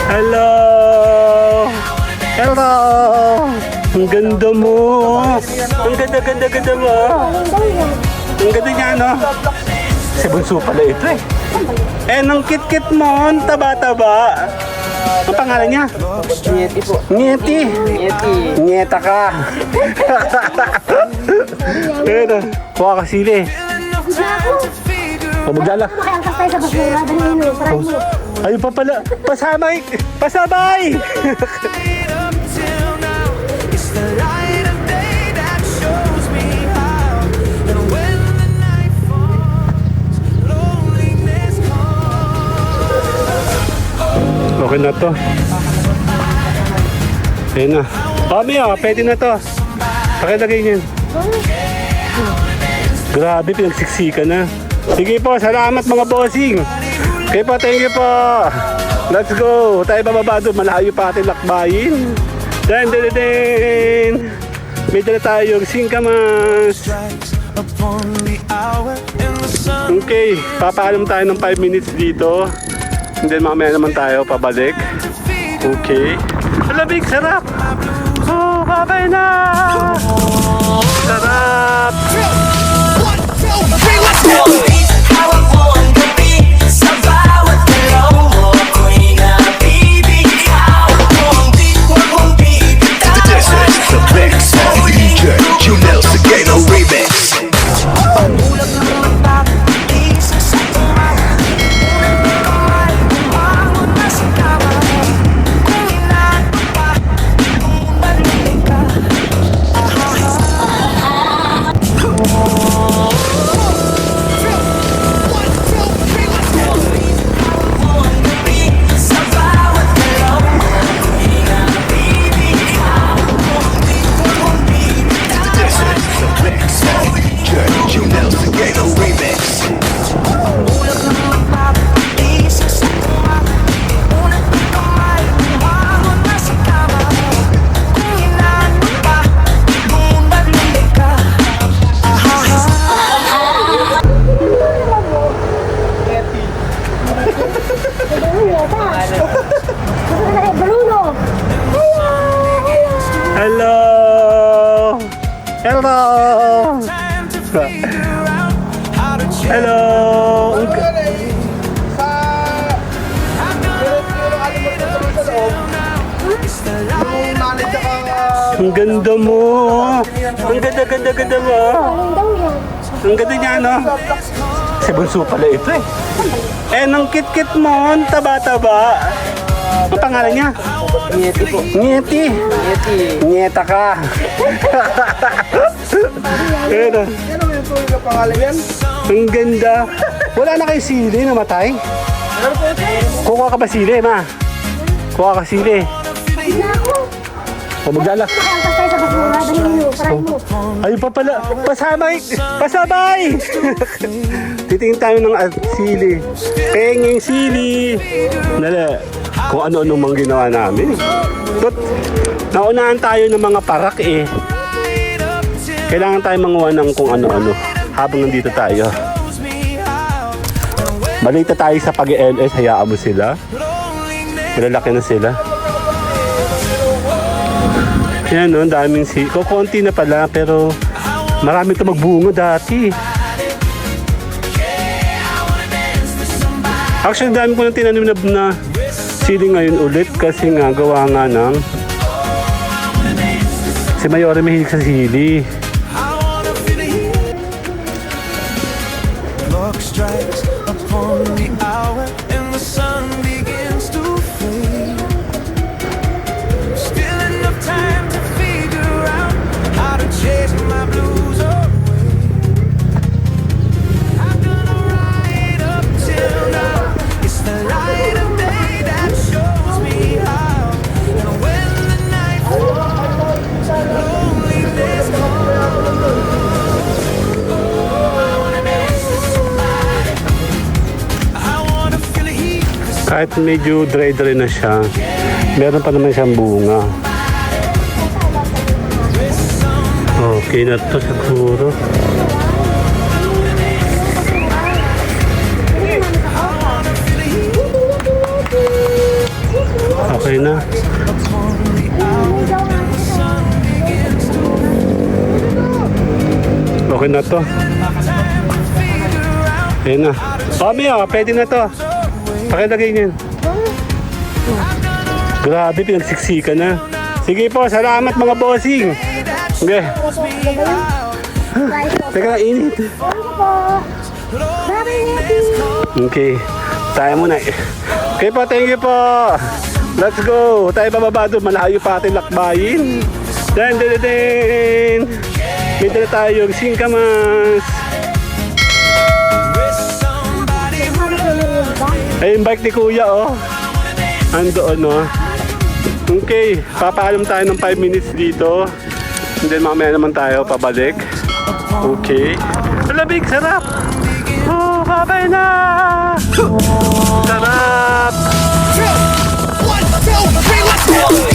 Hello! Hello! Ang ganda mo! Ang ganda mo! Ang ganda niya, no? Si Bunso pala ito eh. Eh, nang kit-kit mo, taba-taba. Ang pangalan niya? Nieti po. Nieti! Nieti. Nieta ka! Ayan, kuha ka sili. Magdala. Makiangkas tayo sa basura, dali mo, try mo. Ayun pa pala. Pasabay! Pasabay! Okay na to. Ayun na. Mami, pwede na to. Pakilagay niyan. Grabe, pinagsiksika na. Sige po, salamat mga bossing. Okay po, thank you po. Let's go. Tayo bababa doon. Malayo pa ating lakbayin. Den. May dala tayong singkamas. Okay, papaalam tayo ng 5 minutes dito. And then mamaya naman tayo pabalik. Okay. Malamig, sarap. Oh, babay na. Sarap. Hello! Hello! Hello! Ang ganda mo! Ang ganda mo! Ang ganda niya, no? Si Bunso pala ito eh. Eh, nang kit-kit mo, taba-taba. Ang pangalan niya? Nieti po. Nieti! Nieti. Nieta ka! Ayan o. Ano yung tuloy na pangalan yan? Ang ganda. Wala na kayo sili, namatay? Kuha ka ba sili, ma? Kuha ka sili. O, magdala. Makiangkas tayo sa basura, dali mo, try mo. Ayun pa pala. Pasabay! Pasabay! Titingin tayo ng sili. Penging sili. Dali. Kung ano-ano mang ginawa namin. But, naunahan tayo ng mga parak eh. Kailangan tayo manguha ng kung ano-ano habang nandito tayo. Balita tayo sa pag-LS, hayaan mo sila. Malalaki na sila. Yan no, daming konti na pala pero marami ito magbunga dati. Actually, dami ko nang tinanim na sili ngayon ulit kasi nga gawa nga ng si Mayore mahilig sa sili. Strikes upon the hour and the sun begins to fade. Still enough time to figure out how to chase my blues away. Kahit medyo dry-dry na siya, meron pa naman siyang bunga. Okay na to siguro. Okay na. Okay na to. Ayan na. Mami, pwede na to. Pakilagay niyan. Grabe, pinagsiksika na. Sige po, salamat mga bossing. Okay. Teka, init. Okay. Tayo muna. Okay po, thank you po. Let's go. Tayo bababa doon. Malayo pa ating lakbayin. Den. May dala tayong singkamas. Ay, yung bike ni Kuya, oh. Andoon, oh. Okay, papaalam tayo ng 5 minutes dito. And then mamaya naman tayo pabalik. Okay. Malamig, sarap! Oh, babay na! Sarap! 1, 2, 3, let's go!